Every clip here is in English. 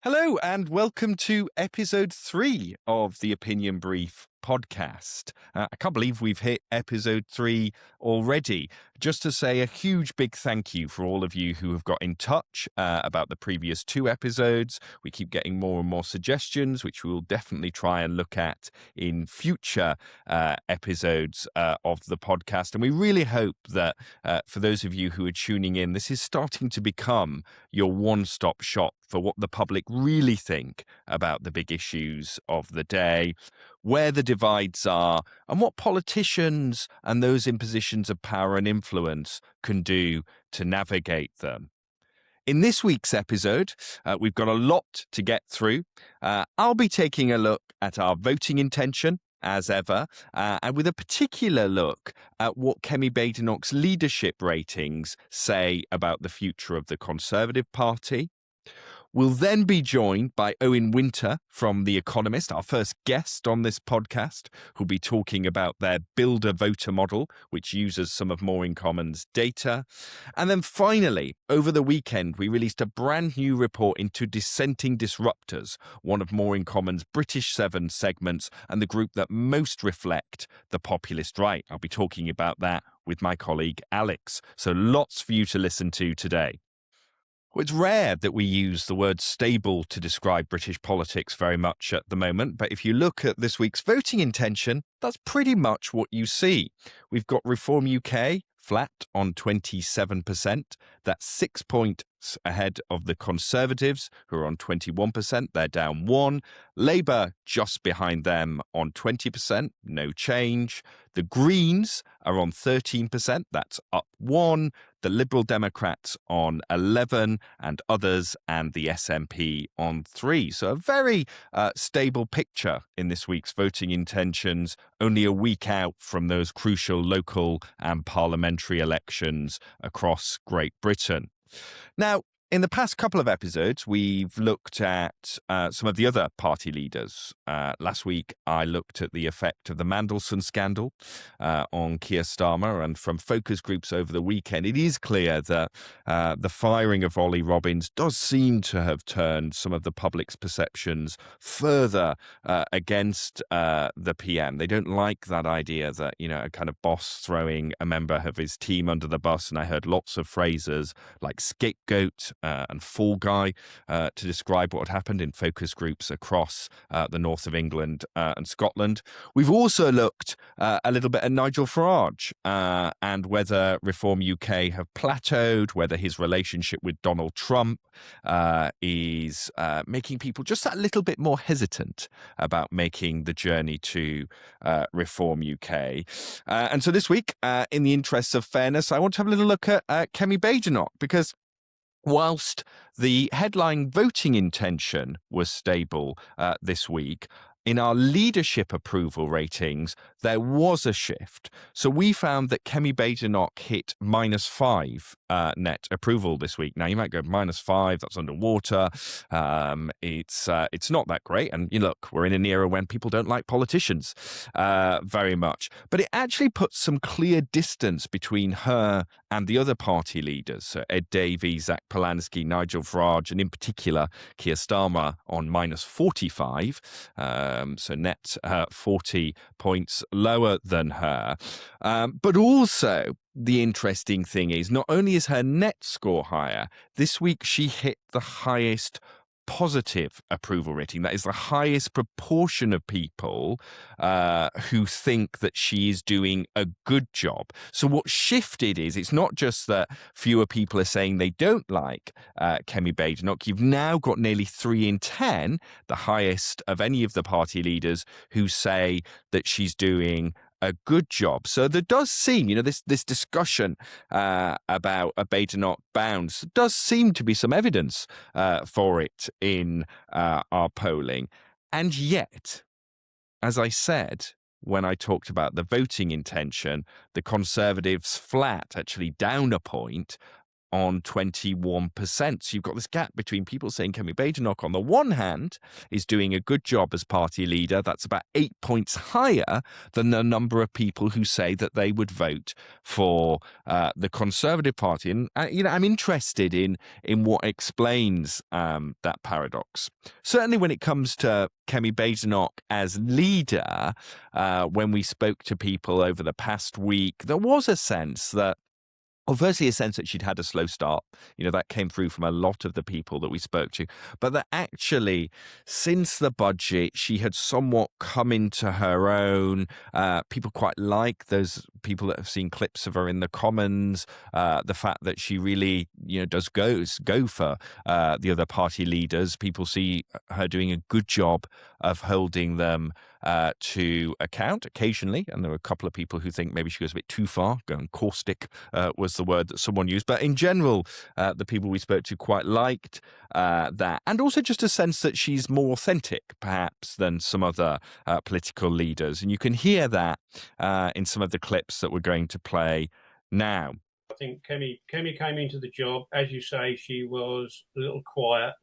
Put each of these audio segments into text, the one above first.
Hello, and welcome to episode 3 of the Opinion Brief podcast. I can't believe we've hit episode 3 already. Just to say a huge big thank you for all of you who have got in touch about the previous 2 episodes. We keep getting more and more suggestions, which we will definitely try and look at in future episodes of the podcast. And we really hope that for those of you who are tuning in, this is starting to become your one-stop shop for what the public really think about the big issues of the day, where the divides are, and what politicians and those in positions of power and influence can do to navigate them. In this week's episode, we've got a lot to get through. I'll be taking a look at our voting intention, as ever, and with a particular look at what Kemi Badenoch's leadership ratings say about the future of the Conservative Party. We'll then be joined by Owen Winter from The Economist, our first guest on this podcast, who'll be talking about their builder-voter model, which uses some of More in Common's data. And then finally, over the weekend, we released a brand new report into Dissenting Disruptors, one of More in Common's British 7 segments and the group that most reflect the populist right. I'll be talking about that with my colleague Alex. So lots for you to listen to today. Well, it's rare that we use the word stable to describe British politics very much at the moment, but if you look at this week's voting intention, that's pretty much what you see. We've got Reform UK flat on 27%. That's 6 points ahead of the Conservatives, who are on 21%. They're down 1. Labour just behind them on 20%, no change. The Greens are on 13%. That's up 1. The Liberal Democrats on 11, and others and the SNP on 3. So a very stable picture in this week's voting intentions, only a week out from those crucial local and parliamentary elections across Great Britain. Now, in the past couple of episodes, we've looked at some of the other party leaders. Last week, I looked at the effect of the Mandelson scandal on Keir Starmer, and from focus groups over the weekend, it is clear that the firing of Ollie Robbins does seem to have turned some of the public's perceptions further against the PM. They don't like that idea that, a kind of boss throwing a member of his team under the bus, and I heard lots of phrases like scapegoat and fall guy to describe what had happened in focus groups across the north of England and Scotland. We've also looked a little bit at Nigel Farage and whether Reform UK have plateaued, whether his relationship with Donald Trump is making people just a little bit more hesitant about making the journey to Reform UK. And so this week, in the interests of fairness, I want to have a little look at Kemi Badenoch, because whilst the headline voting intention was stable this week, in our leadership approval ratings, there was a shift. So we found that Kemi Badenoch hit -5 net approval this week. Now, you might go -5, that's underwater. It's not that great. And look, we're in an era when people don't like politicians very much. But it actually puts some clear distance between her and the other party leaders. So Ed Davey, Zach Polanski, Nigel Farage, and in particular, Keir Starmer on -45. So net 40 points lower than her. But also, the interesting thing is, not only is her net score higher, this week she hit the highest positive approval rating. That is the highest proportion of people who think that she is doing a good job. So what shifted is, it's not just that fewer people are saying they don't like Kemi Badenoch. You've now got nearly 3 in 10, the highest of any of the party leaders, who say that she's doing a good job. So there does seem, this discussion about a Badenoch bounce, does seem to be some evidence for it in our polling. And yet, as I said, when I talked about the voting intention, the Conservatives flat, actually down a point on 21%. So you've got this gap between people saying Kemi Badenoch, on the one hand, is doing a good job as party leader. That's about 8 points higher than the number of people who say that they would vote for the Conservative Party. And, I'm interested in what explains that paradox. Certainly when it comes to Kemi Badenoch as leader, when we spoke to people over the past week, there was a sense that, well, firstly, a sense that she'd had a slow start. That came through from a lot of the people that we spoke to. But that actually, since the budget, she had somewhat come into her own. People quite like those people that have seen clips of her in the Commons. The fact that she really, does go for the other party leaders. People see her doing a good job of holding them to account occasionally. And there were a couple of people who think maybe she goes a bit too far, going caustic was the word that someone used. But in general, the people we spoke to quite liked that. And also just a sense that she's more authentic, perhaps, than some other political leaders. And you can hear that in some of the clips that we're going to play now. I think Kemi came into the job, as you say, she was a little quiet.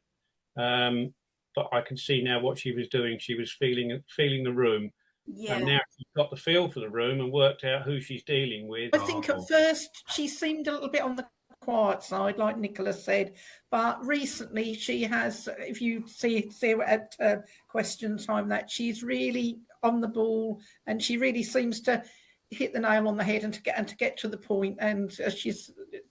But I can see now what she was doing. She was feeling the room. Yeah. And now she's got the feel for the room and worked out who she's dealing with. I think at first she seemed a little bit on the quiet side, like Nicholas said, but recently she has, if you see at question time, that she's really on the ball and she really seems to hit the nail on the head and to get to the point, and she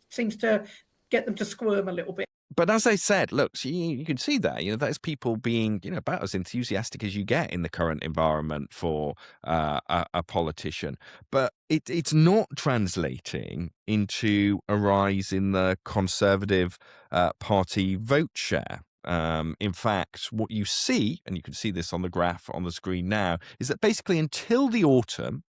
seems to get them to squirm a little bit. But as I said, look, you can see that, that's people being, about as enthusiastic as you get in the current environment for a politician. But it's not translating into a rise in the Conservative Party vote share. In fact, what you see, and you can see this on the graph on the screen now, is that basically until the autumn,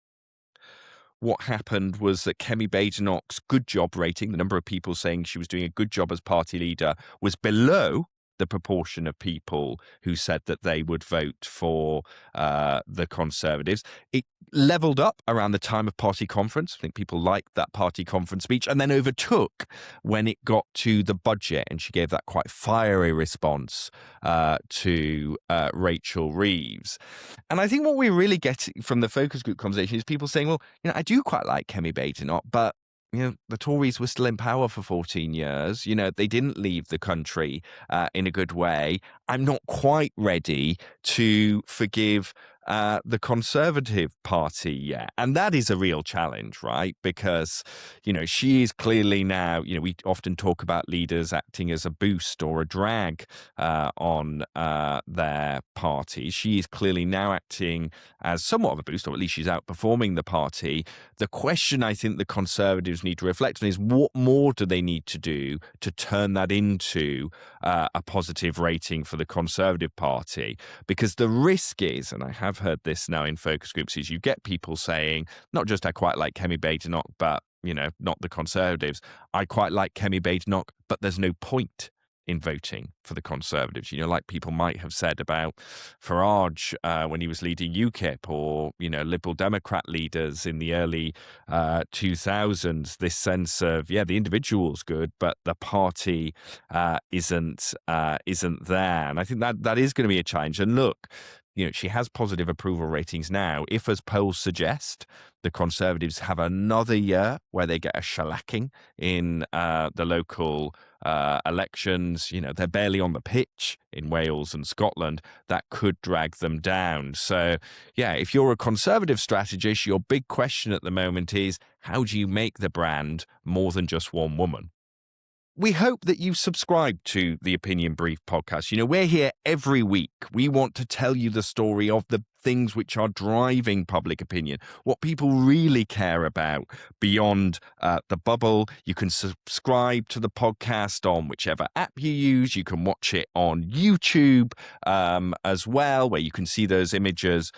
what happened was that Kemi Badenoch's good job rating, the number of people saying she was doing a good job as party leader, was below the proportion of people who said that they would vote for the Conservatives. It leveled up around the time of party conference. I think people liked that party conference speech, and then overtook when it got to the budget, and she gave that quite fiery response to Rachel Reeves. And I think what we really get from the focus group conversation is people saying, well, I do quite like Kemi Badenoch, but the Tories were still in power for 14 years. They didn't leave the country in a good way. I'm not quite ready to forgive the Conservative Party yet. And that is a real challenge, right? Because, she is clearly now, we often talk about leaders acting as a boost or a drag on their party. She is clearly now acting as somewhat of a boost, or at least she's outperforming the party. The question I think the Conservatives need to reflect on is what more do they need to do to turn that into a positive rating for the Conservative Party? Because the risk is, and I have heard this now in focus groups, is you get people saying, not just I quite like Kemi Badenoch, but, not the Conservatives. I quite like Kemi Badenoch, but there's no point in voting for the Conservatives. Like people might have said about Farage when he was leading UKIP, or, Liberal Democrat leaders in the early 2000s, this sense of, the individual's good, but the party isn't there. And I think that is going to be a challenge. And look, she has positive approval ratings now. If, as polls suggest, the Conservatives have another year where they get a shellacking in the local elections, they're barely on the pitch in Wales and Scotland, that could drag them down. So, if you're a Conservative strategist, your big question at the moment is, how do you make the brand more than just one woman? We hope that you subscribe to the Opinion Brief podcast. We're here every week. We want to tell you the story of the things which are driving public opinion, what people really care about beyond the bubble. You can subscribe to the podcast on whichever app you use. You can watch it on YouTube as well, where you can see those images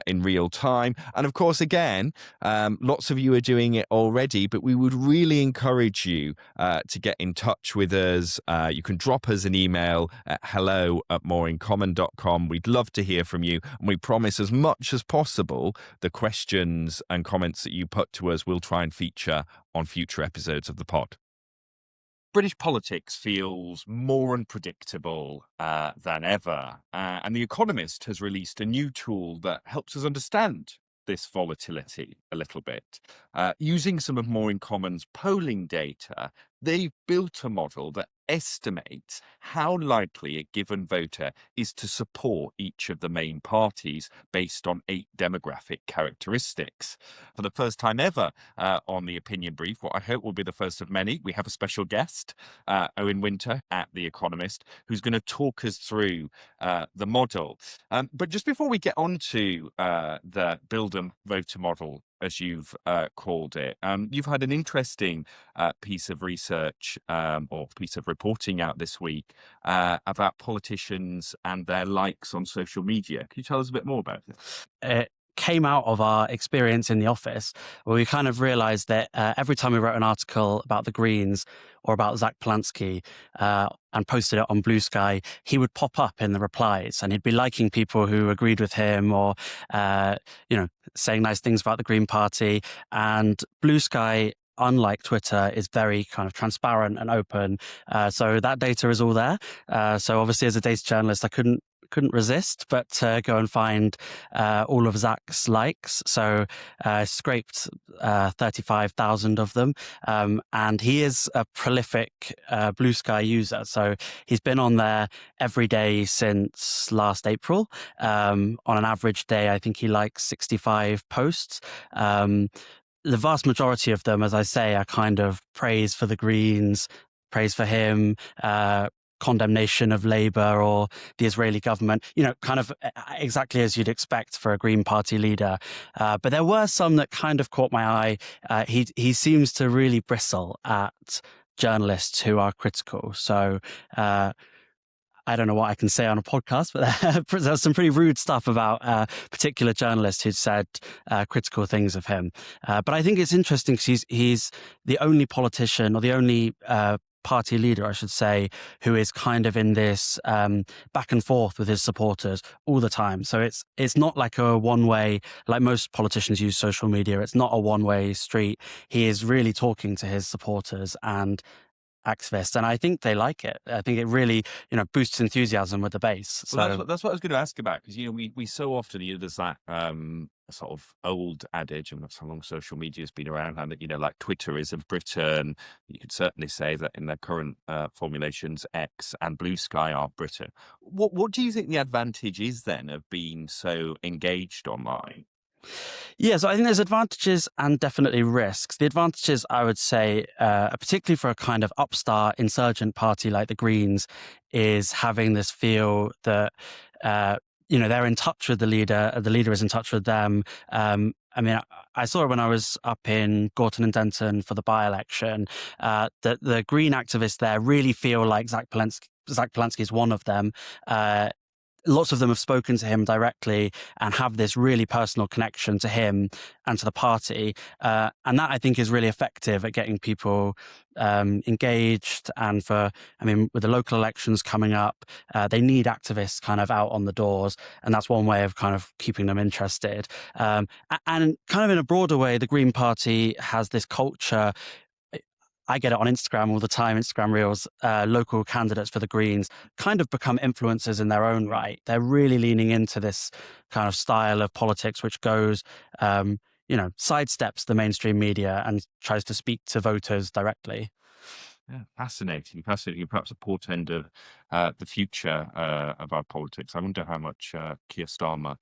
in real time. And of course, again, lots of you are doing it already, but we would really encourage you to get in touch with us. You can drop us an email at hello@moreincommon.com. We'd love to hear from you, and we promise as much as possible the questions and comments that you put to us we'll try and feature on future episodes of the pod. British politics feels more unpredictable than ever, and The Economist has released a new tool that helps us understand this volatility a little bit. Using some of More in Common's polling data, they've built a model that estimates how likely a given voter is to support each of the main parties based on 8 demographic characteristics. For the first time ever on the Opinion Brief, what I hope will be the first of many, we have a special guest, Owen Winter at The Economist, who's going to talk us through the model. But just before we get on to the build and voter model, as you've called it, you've had an interesting piece of research or piece of reporting out this week about politicians and their likes on social media. Can you tell us a bit more about it? It came out of our experience in the office, where we kind of realized that every time we wrote an article about the Greens or about Zach Polanski and posted it on Blue Sky, he would pop up in the replies and he'd be liking people who agreed with him or, saying nice things about the Green Party. And Blue Sky, unlike Twitter, is very kind of transparent and open. So that data is all there. So obviously as a data journalist, I couldn't resist but go and find all of Zach's likes. So scraped 35,000 of them. And he is a prolific Blue Sky user. So he's been on there every day since last April. On an average day, I think he likes 65 posts. The vast majority of them, as I say, are kind of praise for the Greens, praise for him, condemnation of Labour or the Israeli government, kind of exactly as you'd expect for a Green Party leader. But there were some that kind of caught my eye. He seems to really bristle at journalists who are critical. So I don't know what I can say on a podcast, but there's some pretty rude stuff about particular journalists who said critical things of him. But I think it's interesting because he's the only politician or the only party leader, I should say, who is kind of in this back and forth with his supporters all the time. So it's not like a one-way, like most politicians use social media. It's not a one-way street. He is really talking to his supporters and activists, and I think they like it. I think it really, boosts enthusiasm with the base. So well, that's what I was going to ask about, because we so often there's that sort of old adage, and that's how long social media has been around, and that like Twitter is of Britain. You could certainly say that in their current formulations, X and Blue Sky are Britain. What do you think the advantage is then of being so engaged online? Yeah, so I think there's advantages and definitely risks. The advantages, I would say, particularly for a kind of upstart insurgent party like the Greens, is having this feel that, they're in touch with the leader is in touch with them. I mean, I saw it when I was up in Gorton and Denton for the by-election, that the Green activists there really feel like Zach Polanski is one of them. Lots of them have spoken to him directly and have this really personal connection to him and to the party. And that, I think, is really effective at getting people engaged. And with the local elections coming up, they need activists kind of out on the doors. And that's one way of kind of keeping them interested. And kind of in a broader way, the Green Party has this culture. I get it on Instagram all the time, Instagram Reels. Local candidates for the Greens kind of become influencers in their own right. They're really leaning into this kind of style of politics, which goes, sidesteps the mainstream media and tries to speak to voters directly. Yeah, fascinating. Perhaps a portend of the future of our politics. I wonder how much Keir Starmer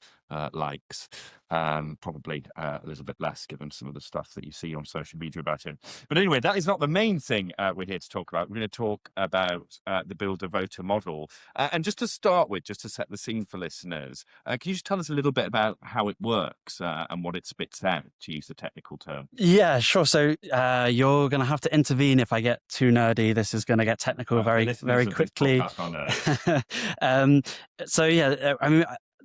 likes. Probably a little bit less, given some of the stuff that you see on social media about him. But anyway, that is not the main thing we're here to talk about. We're going to talk about the build a voter model. And just to start with, just to set the scene for listeners, can you just tell us a little bit about how it works and what it spits out, to use the technical term? Yeah, sure. So you're going to have to intervene if I get too nerdy. This is going to get technical very quickly.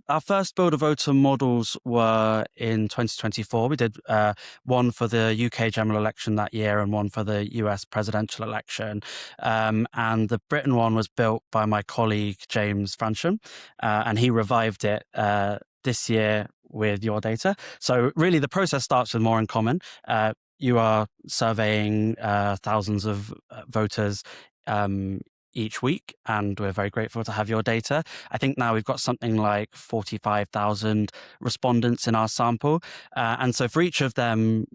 Our first build a voter models were in 2024. We did one for the UK general election that year and one for the US presidential election. And the Britain one was built by my colleague, James Fransham, and he revived it this year with your data. So really the process starts with More in Common. you are surveying thousands of voters each week, and we're very grateful to have your data. I think now we've got something like 45,000 respondents in our sample. And so for each of them,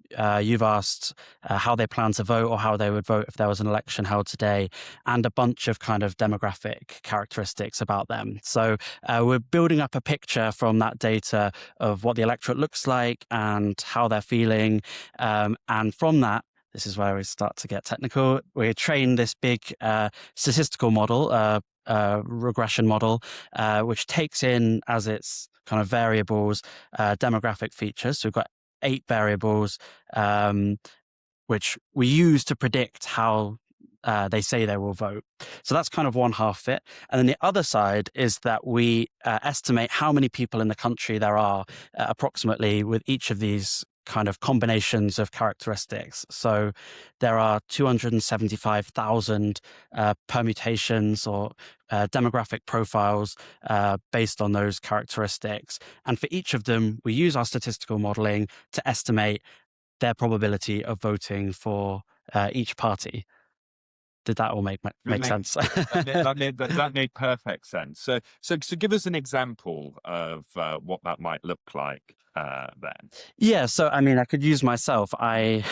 you've asked how they plan to vote or how they would vote if there was an election held today, and a bunch of kind of demographic characteristics about them. So we're building up a picture from that data of what the electorate looks like and how they're feeling. And from that, this is where we start to get technical. We train this big statistical model, regression model, which takes in as its kind of variables demographic features. So we've got 8 variables, which we use to predict how they say they will vote. So that's kind of one half of it. And then the other side is that we estimate how many people in the country there are approximately with each of these kind of combinations of characteristics. So there are 275,000 permutations or demographic profiles based on those characteristics. And for each of them, we use our statistical modeling to estimate their probability of voting for each party. Did that all make sense? that made perfect sense. So give us an example of what that might look like then. Yeah, so I mean, I could use myself. I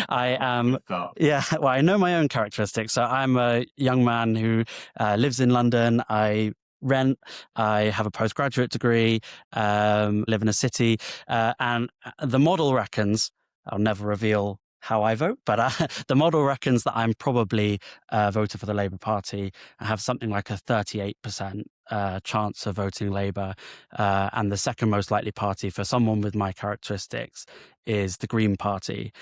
am. Yeah, well, I know my own characteristics. So I'm a young man who lives in London. I rent. I have a postgraduate degree. Live in a city, and the model reckons. I'll never reveal how I vote, but the model reckons that I'm probably a voter for the Labour Party. I have something like a 38% chance of voting Labour, and the second most likely party for someone with my characteristics is the Green Party.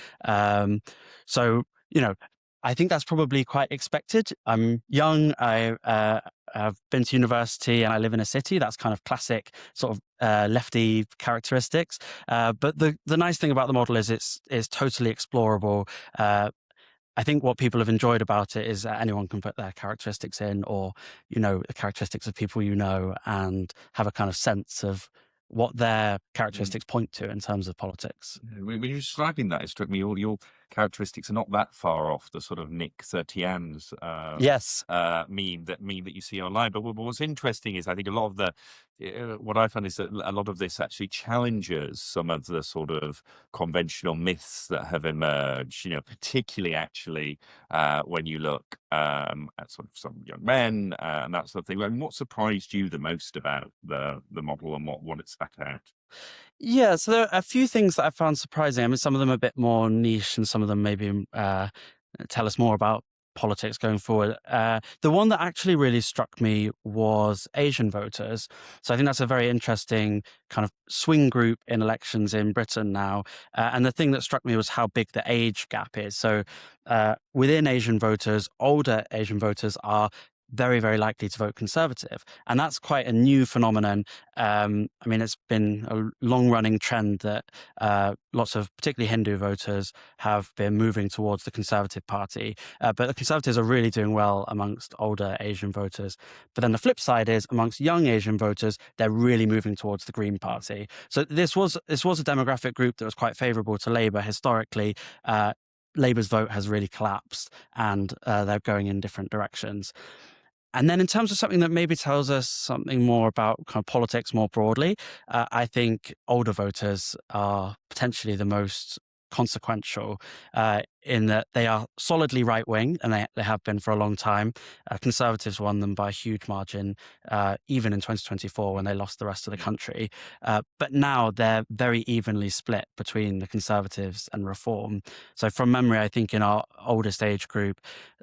So, you know, I think that's probably quite expected. I'm young. I've been to university and I live in a city. That's kind of classic sort of lefty characteristics. But the nice thing about the model is it's totally explorable. I think what people have enjoyed about it is that anyone can put their characteristics in, or, you know, the characteristics of people you know, and have a kind of sense of what their characteristics point to in terms of politics. When you're describing that, it struck me all your characteristics are not that far off the sort of Nick Sertian's Yes. meme that you see online. But what's interesting is I think a lot of the what I find is that a lot of this actually challenges some of the sort of conventional myths that have emerged. You know, particularly actually when you look at sort of some young men and that sort of thing. And what surprised you the most about the model and what it spat out? Yeah, so there are a few things that I found surprising. I mean, some of them are a bit more niche, and some of them maybe tell us more about politics going forward. The one that actually really struck me was Asian voters. So I think that's a very interesting kind of swing group in elections in Britain now. And the thing that struck me was how big the age gap is. So within Asian voters, older Asian voters are very, very likely to vote Conservative. And that's quite a new phenomenon. I mean, it's been a long-running trend that lots of particularly Hindu voters have been moving towards the Conservative Party. But the Conservatives are really doing well amongst older Asian voters. But then the flip side is amongst young Asian voters, they're really moving towards the Green Party. So this was a demographic group that was quite favourable to Labour historically. Labour's vote has really collapsed, and they're going in different directions. And then in terms of something that maybe tells us something more about kind of politics more broadly, I think older voters are potentially the most consequential in that they are solidly right-wing, and they have been for a long time. Conservatives won them by a huge margin, even in 2024 when they lost the rest of the country. But now they're very evenly split between the Conservatives and Reform. So from memory, I think in our oldest age group,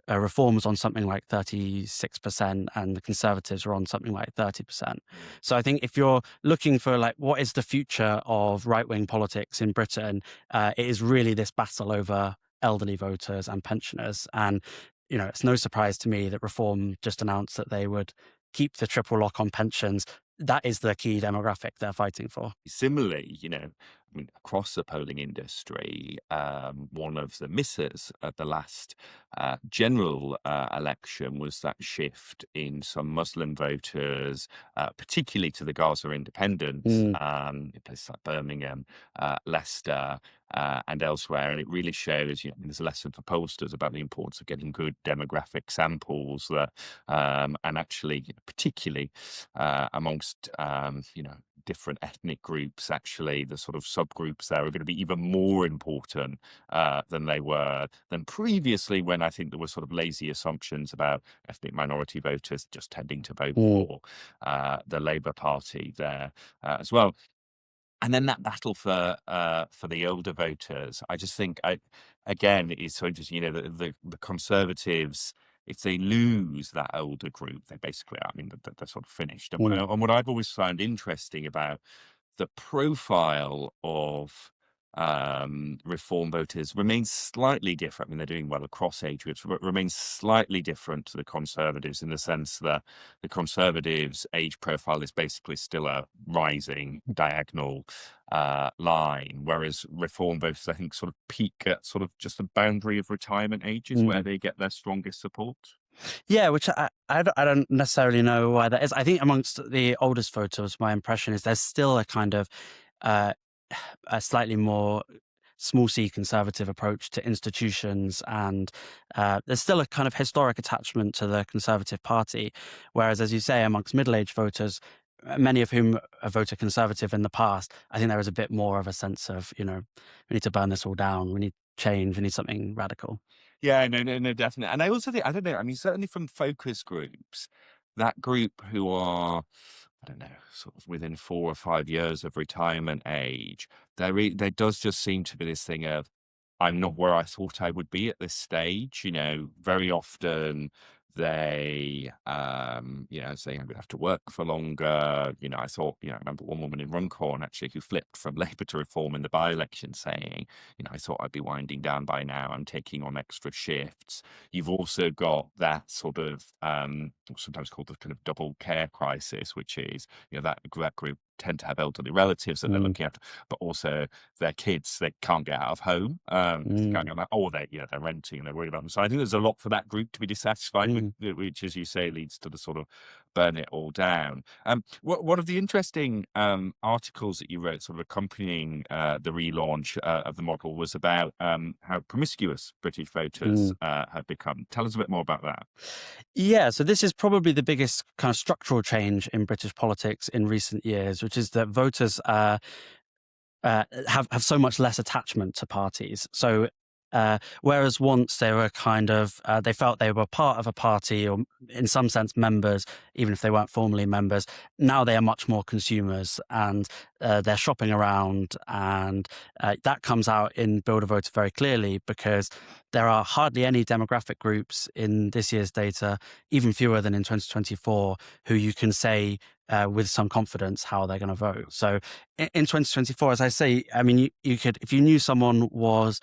Reform was on something like 36% and the Conservatives were on something like 30%. So I think if you're looking for like what is the future of right-wing politics in Britain, it is really this battle over elderly voters and pensioners. And, you know, it's no surprise to me that Reform just announced that they would keep the triple lock on pensions. That is the key demographic they're fighting for. Similarly, you know, across the polling industry, one of the misses at the last general election was that shift in some Muslim voters, particularly to the Gaza Independent, in places like Birmingham, Leicester, and elsewhere. And it really shows, there's a lesson for pollsters about the importance of getting good demographic samples that, and actually, particularly amongst, different ethnic groups, actually, the sort of subgroups there are going to be even more important than they were than previously, when I think there were sort of lazy assumptions about ethnic minority voters just tending to vote for the Labour Party there as well. And then that battle for the older voters, I just think, again, it's so interesting. The Conservatives, if they lose that older group, they basically, they're sort of finished. And what I've always found interesting about the profile of reform voters remains slightly different. They're doing well across age groups, but remains slightly different to the Conservatives, in the sense that the Conservatives' age profile is basically still a rising diagonal line, whereas reform voters, I think, sort of peak at sort of just the boundary of retirement ages where they get their strongest support. Yeah, which I don't necessarily know why that is. I think amongst the oldest voters, my impression is there's still a kind of a slightly more small c conservative approach to institutions, and there's still a kind of historic attachment to the Conservative Party, whereas, as you say, amongst middle-aged voters, many of whom have voted Conservative in the past, I think there is a bit more of a sense of, we need to burn this all down, we need change, we need something radical. Yeah, no, definitely. And I also think, I don't know, certainly from focus groups, that group who are, I don't know, sort of within 4 or 5 years of retirement age, there does just seem to be this thing of, I'm not where I thought I would be at this stage. Very often they, saying I'm going to have to work for longer. I thought, I remember one woman in Runcorn, actually, who flipped from Labour to Reform in the by-election, saying, I thought I'd be winding down by now. I'm taking on extra shifts. You've also got that sort of, sometimes called the kind of double care crisis, which is, that group tend to have elderly relatives that they're looking after, but also their kids, they can't get out of home, or they're renting and they're worried about them. So I think there's a lot for that group to be dissatisfied with, which, as you say, leads to the sort of burn it all down. One of the interesting articles that you wrote, sort of accompanying the relaunch of the model, was about how promiscuous British voters have become. Tell us a bit more about that. Yeah, so this is probably the biggest kind of structural change in British politics in recent years, which is that voters have so much less attachment to parties. So whereas once they were kind of, they felt they were part of a party, or in some sense members, even if they weren't formally members, now they are much more consumers, and they're shopping around, and that comes out in Build a Voter very clearly, because there are hardly any demographic groups in this year's data, even fewer than in 2024, who you can say with some confidence how they're going to vote. So in 2024, as I say, you could, if you knew someone was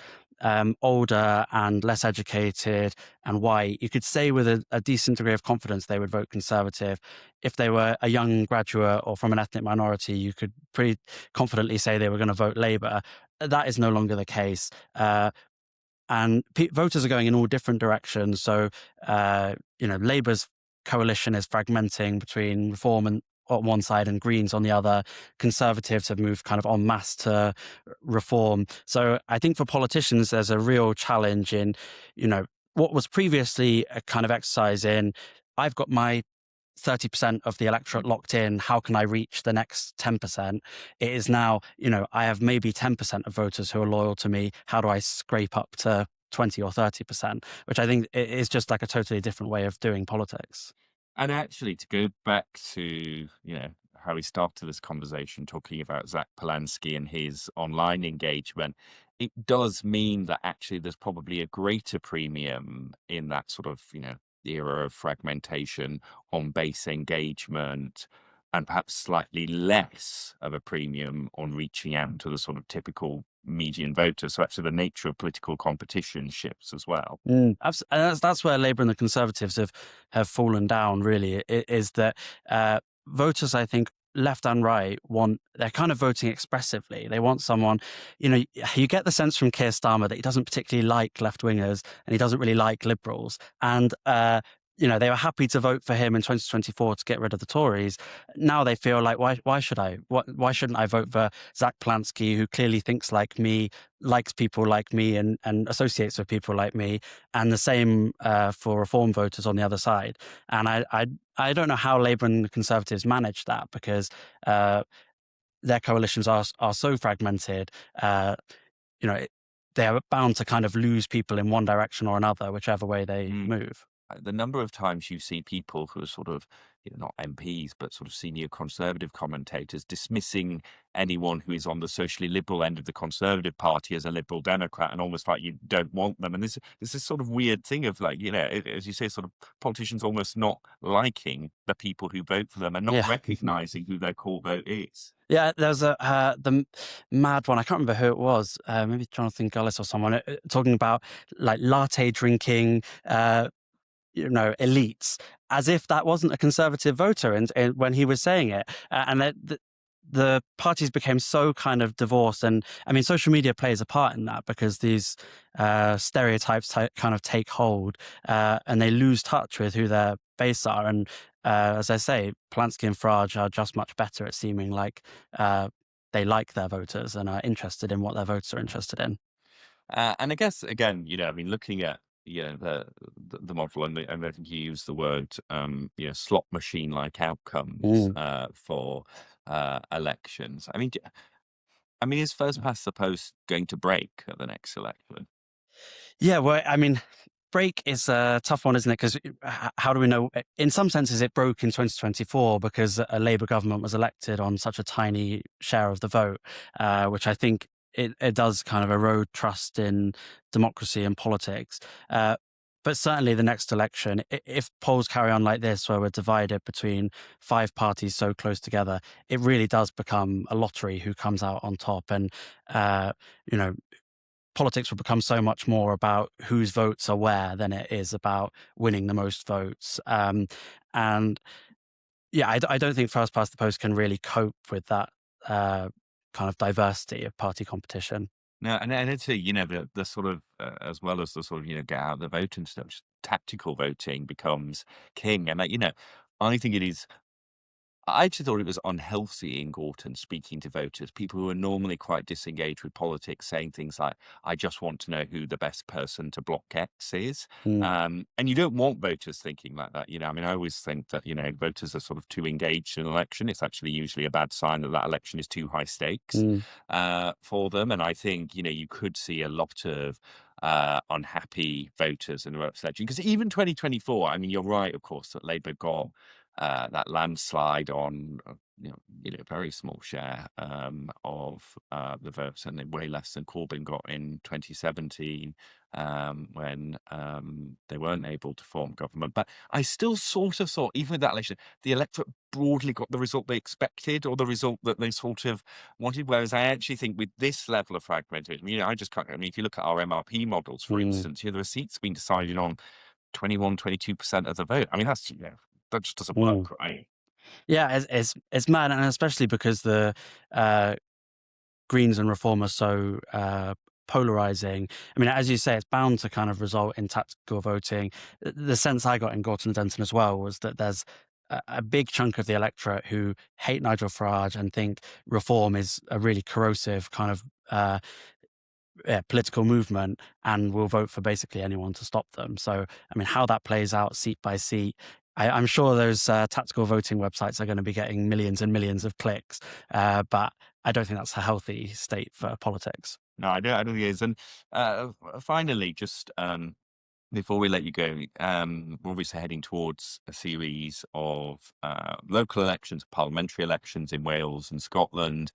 older and less educated and white, you could say with a decent degree of confidence they would vote Conservative. If they were a young graduate or from an ethnic minority, you could pretty confidently say they were going to vote Labour. That is no longer the case. And voters are going in all different directions. So, Labour's coalition is fragmenting between Reform on one side and Greens on the other. Conservatives have moved kind of en masse to Reform. So I think for politicians, there's a real challenge in, what was previously a kind of exercise in, I've got my 30% of the electorate locked in, how can I reach the next 10%? It is now, I have maybe 10% of voters who are loyal to me. How do I scrape up to 20 or 30%? Which I think is just like a totally different way of doing politics. And actually, to go back to, how we started this conversation talking about Zach Polanski and his online engagement, it does mean that actually there's probably a greater premium in that sort of, era of fragmentation on base engagement, and perhaps slightly less of a premium on reaching out to the sort of typical median voter. So actually the nature of political competition shifts as well. And that's where Labour and the Conservatives have fallen down, really, is that voters, I think, left and right they're kind of voting expressively. They want someone, you get the sense from Keir Starmer that he doesn't particularly like left-wingers and he doesn't really like liberals. And, they were happy to vote for him in 2024 to get rid of the Tories. Now they feel like, why should I? Why shouldn't I vote for Zach Plansky, who clearly thinks like me, likes people like me, and associates with people like me, and the same for Reform voters on the other side. And I don't know how Labour and the Conservatives manage that, because their coalitions are so fragmented. They are bound to kind of lose people in one direction or another, whichever way they move. The number of times you see people who are sort of, not MPs, but sort of senior Conservative commentators dismissing anyone who is on the socially liberal end of the Conservative Party as a Liberal Democrat, and almost like you don't want them. And this sort of weird thing of like, as you say, sort of politicians almost not liking the people who vote for them and not recognising who their core vote is. Yeah, there's the mad one. I can't remember who it was. Maybe Jonathan Gullis or someone talking about like latte drinking, elites, as if that wasn't a Conservative voter, and when he was saying it, and the parties became so kind of divorced. And I mean, social media plays a part in that, because these stereotypes kind of take hold, and they lose touch with who their base are. And as I say, Polanski and Farage are just much better at seeming like they like their voters and are interested in what their voters are interested in. And I guess, again, looking at the model, and I think you use the word slot machine like outcomes for elections. I mean, is first past the post going to break at the next election? Yeah, well, I mean, break is a tough one, isn't it? Because how do we know? In some senses, it broke in 2024 because a Labour government was elected on such a tiny share of the vote, which I think it does kind of erode trust in democracy and politics. But certainly the next election, if polls carry on like this, where we're divided between 5 parties so close together, it really does become a lottery who comes out on top. And, politics will become so much more about whose votes are where than it is about winning the most votes. And yeah, I don't think first past the post can really cope with that kind of diversity of party competition. No, and it's the sort of as well as the sort of get out the vote and stuff, tactical voting becomes king. And I think it is. I actually thought it was unhealthy in Gorton speaking to voters, people who are normally quite disengaged with politics, saying things like, I just want to know who the best person to block X is. And you don't want voters thinking like that. I always think that, voters are sort of too engaged in an election. It's actually usually a bad sign that election is too high stakes for them. And I think, you could see a lot of unhappy voters in the election. Because even 2024, I mean, you're right, of course, that Labour got that landslide on a very small share of the votes, and way less than Corbyn got in 2017 when they weren't able to form government. But I still sort of thought, even with that election, the electorate broadly got the result they expected, or the result that they sort of wanted. Whereas I actually think with this level of fragmentation, I just can't. I mean, if you look at our MRP models, for instance, there are seats being decided on 21-22% of the vote. I mean, that's that just doesn't work, right? Yeah, it's mad, and especially because the Greens and Reform are so polarizing. I mean, as you say, it's bound to kind of result in tactical voting. The sense I got in Gorton and Denton as well was that there's a big chunk of the electorate who hate Nigel Farage and think Reform is a really corrosive kind of political movement, and will vote for basically anyone to stop them. So, I mean, how that plays out seat by seat, I'm sure those tactical voting websites are going to be getting millions and millions of clicks, but I don't think that's a healthy state for politics. No, I don't think it is. And finally, just before we let you go, we're obviously heading towards a series of local elections, parliamentary elections in Wales and Scotland.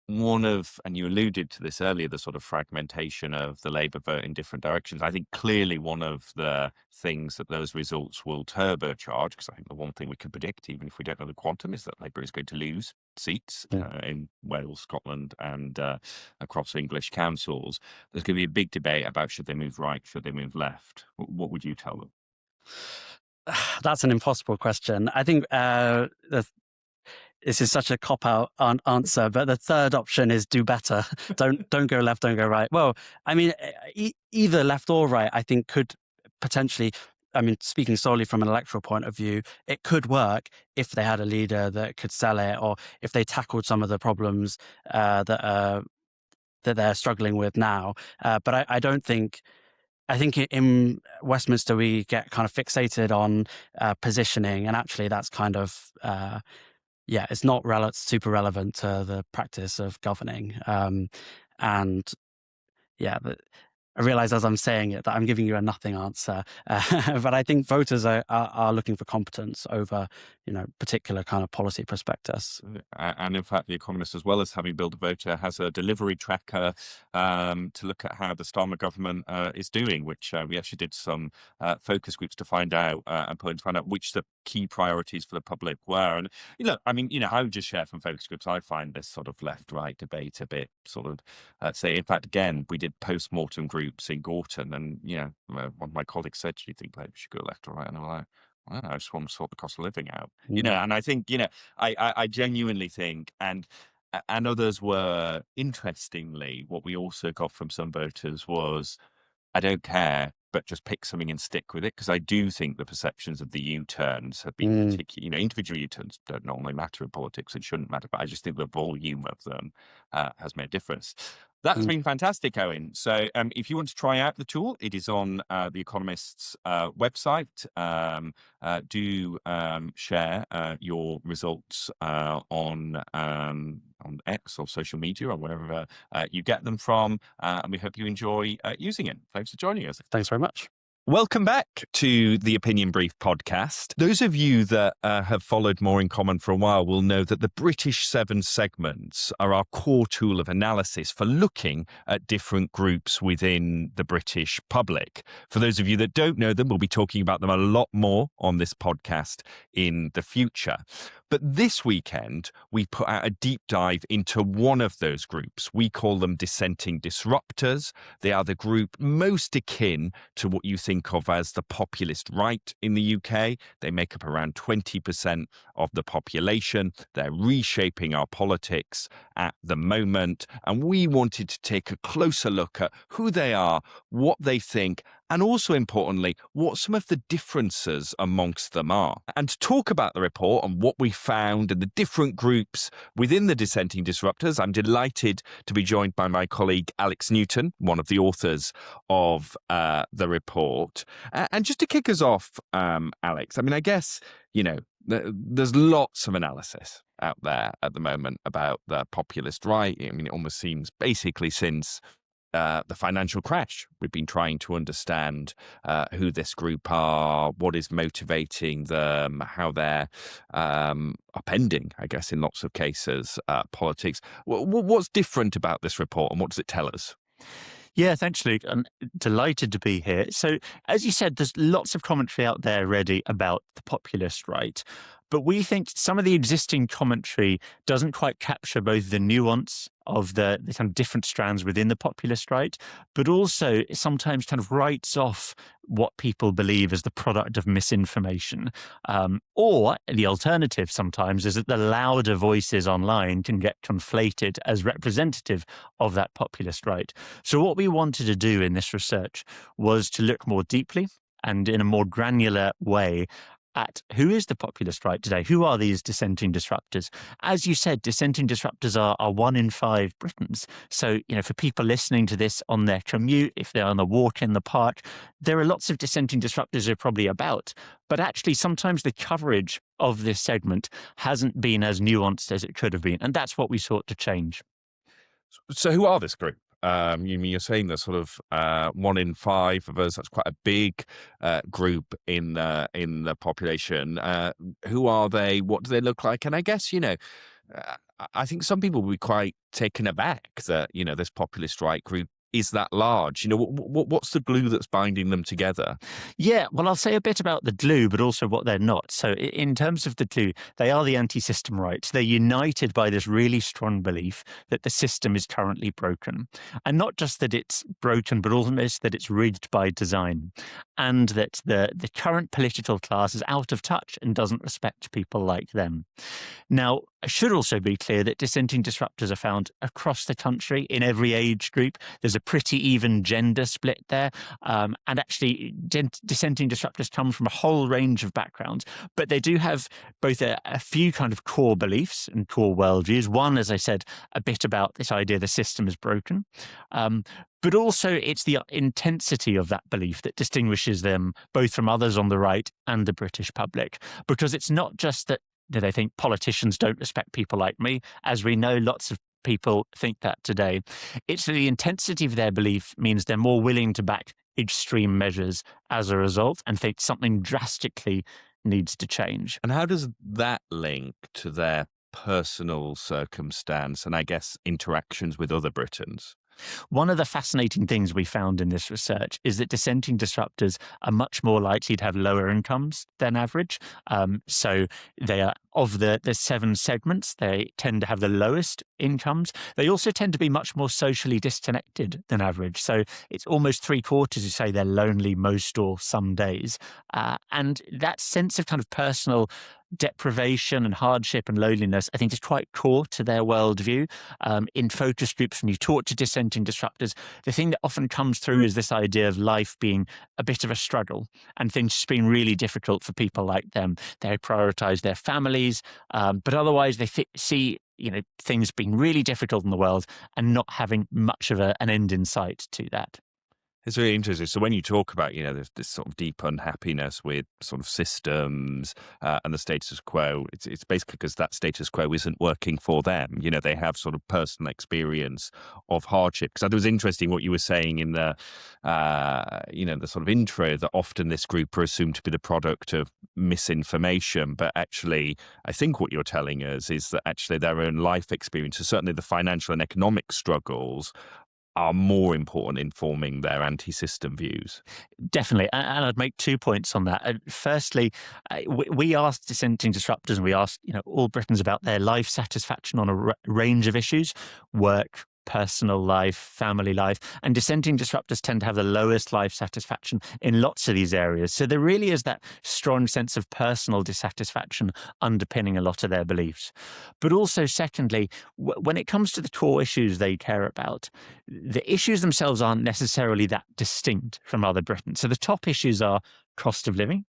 And you alluded to this earlier, the sort of fragmentation of the Labour vote in different directions. I think clearly one of the things that those results will turbocharge, because I think the one thing we can predict, even if we don't know the quantum, is that Labour is going to lose seats in Wales, Scotland, and across English councils. There's going to be a big debate about should they move right, should they move left. What would you tell them? That's an impossible question. I think this is such a cop-out answer, but the third option is do better. Don't go left, don't go right. Well, I mean, either left or right, I think could potentially, I mean, speaking solely from an electoral point of view, it could work if they had a leader that could sell it, or if they tackled some of the problems that they're struggling with now. But I don't think. I think in Westminster we get kind of fixated on positioning, and actually that's kind of it's not super relevant to the practice of governing. And yeah, but I realize as I'm saying it that I'm giving you a nothing answer, but I think voters are looking for competence over, particular kind of policy prospectus. And in fact, The Economist, as well as having Build a Voter, has a delivery tracker to look at how the Starmer government is doing, which we actually did some focus groups to find out which the key priorities for the public were. And I would just share from focus groups. I find this sort of left-right debate a bit sort of in fact, again, we did post-mortem groups in Gorton, and one of my colleagues said, "Do you think we should go left or right?" And I'm like, I don't know, I just want to sort the cost of living out, and I think, I genuinely think, and others were, interestingly, what we also got from some voters was, I don't care, but just pick something and stick with it, because I do think the perceptions of the U-turns have been particularly, individual U-turns don't normally matter in politics, it shouldn't matter, but I just think the volume of them has made a difference. That's been fantastic, Owen. So if you want to try out the tool, it is on The Economist's website. Do share your results on X or social media or wherever you get them from. And we hope you enjoy using it. Thanks for joining us. Thanks very much. Welcome back to the Opinion Brief podcast. Those of you that have followed More in Common for a while will know that the British 7 segments are our core tool of analysis for looking at different groups within the British public. For those of you that don't know them, we'll be talking about them a lot more on this podcast in the future. But this weekend, we put out a deep dive into one of those groups. We call them Dissenting Disruptors. They are the group most akin to what you think of as the populist right in the UK. They make up around 20% of the population. They're reshaping our politics at the moment. And we wanted to take a closer look at who they are, what they think, and also importantly, what some of the differences amongst them are. And to talk about the report and what we found and the different groups within the Dissenting Disruptors, I'm delighted to be joined by my colleague Alex Newton, one of the authors of the report. And just to kick us off, Alex, I mean, I guess, there's lots of analysis out there at the moment about the populist right. I mean, it almost seems basically since the financial crash, we've been trying to understand who this group are, what is motivating them, how they're upending, I guess, in lots of cases, politics. What's different about this report, and what does it tell us? Yeah, thanks, Luke. I'm delighted to be here. So, as you said, there's lots of commentary out there already about the populist right. But we think some of the existing commentary doesn't quite capture both the nuance of the kind of different strands within the populist right, but also sometimes kind of writes off what people believe as the product of misinformation. Or the alternative sometimes is that the louder voices online can get conflated as representative of that populist right. So what we wanted to do in this research was to look more deeply and in a more granular way at who is the populist right today? Who are these dissenting disruptors? As you said, dissenting disruptors are 1 in 5 Britons. So, for people listening to this on their commute, if they're on a walk in the park, there are lots of dissenting disruptors who are probably about. But actually, sometimes the coverage of this segment hasn't been as nuanced as it could have been. And that's what we sought to change. So who are this group? You're saying there's sort of 1 in 5 of us. That's quite a big group in the population. Who are they? What do they look like? And I guess I think some people will be quite taken aback that this populist right group is that large? You know, what's the glue that's binding them together? Yeah, well, I'll say a bit about the glue, but also what they're not. So in terms of the glue, they are the anti-system rights. They're united by this really strong belief that the system is currently broken. And not just that it's broken, but almost that it's rigged by design. And that the current political class is out of touch and doesn't respect people like them. Now, it should also be clear that dissenting disruptors are found across the country in every age group. There's a pretty even gender split there. And actually, dissenting disruptors come from a whole range of backgrounds, but they do have both a few kind of core beliefs and core worldviews. One, as I said, a bit about this idea the system is broken. But also it's the intensity of that belief that distinguishes them both from others on the right and the British public, because it's not just that they think politicians don't respect people like me. As we know, lots of people think that today. It's the intensity of their belief means they're more willing to back extreme measures as a result and think something drastically needs to change. And how does that link to their personal circumstance and, I guess, interactions with other Britons? One of the fascinating things we found in this research is that dissenting disruptors are much more likely to have lower incomes than average. So they are, of the 7 segments, they tend to have the lowest incomes. They also tend to be much more socially disconnected than average. So it's almost 3/4 who say they're lonely most or some days. And that sense of kind of personal deprivation and hardship and loneliness, I think, is quite core to their worldview. In focus groups, when you talk to dissenting disruptors, the thing that often comes through is this idea of life being a bit of a struggle and things just being really difficult for people like them. They prioritize their families, but otherwise they see things being really difficult in the world and not having much of an end in sight to that. It's really interesting. So when you talk about, there's this sort of deep unhappiness with sort of systems and the status quo, it's basically because that status quo isn't working for them. They have sort of personal experience of hardship. Because it was interesting what you were saying in the, the sort of intro, that often this group are assumed to be the product of misinformation. But actually, I think what you're telling us is that actually their own life experiences, certainly the financial and economic struggles, are more important in forming their anti-system views. Definitely. And I'd make 2 points on that. Firstly, we asked dissenting disruptors and we asked all Britons about their life satisfaction on a range of issues: work, personal life, family life, and dissenting disruptors tend to have the lowest life satisfaction in lots of these areas. So there really is that strong sense of personal dissatisfaction underpinning a lot of their beliefs. But also, secondly, when it comes to the core issues they care about, the issues themselves aren't necessarily that distinct from other Britons. So the top issues are cost of living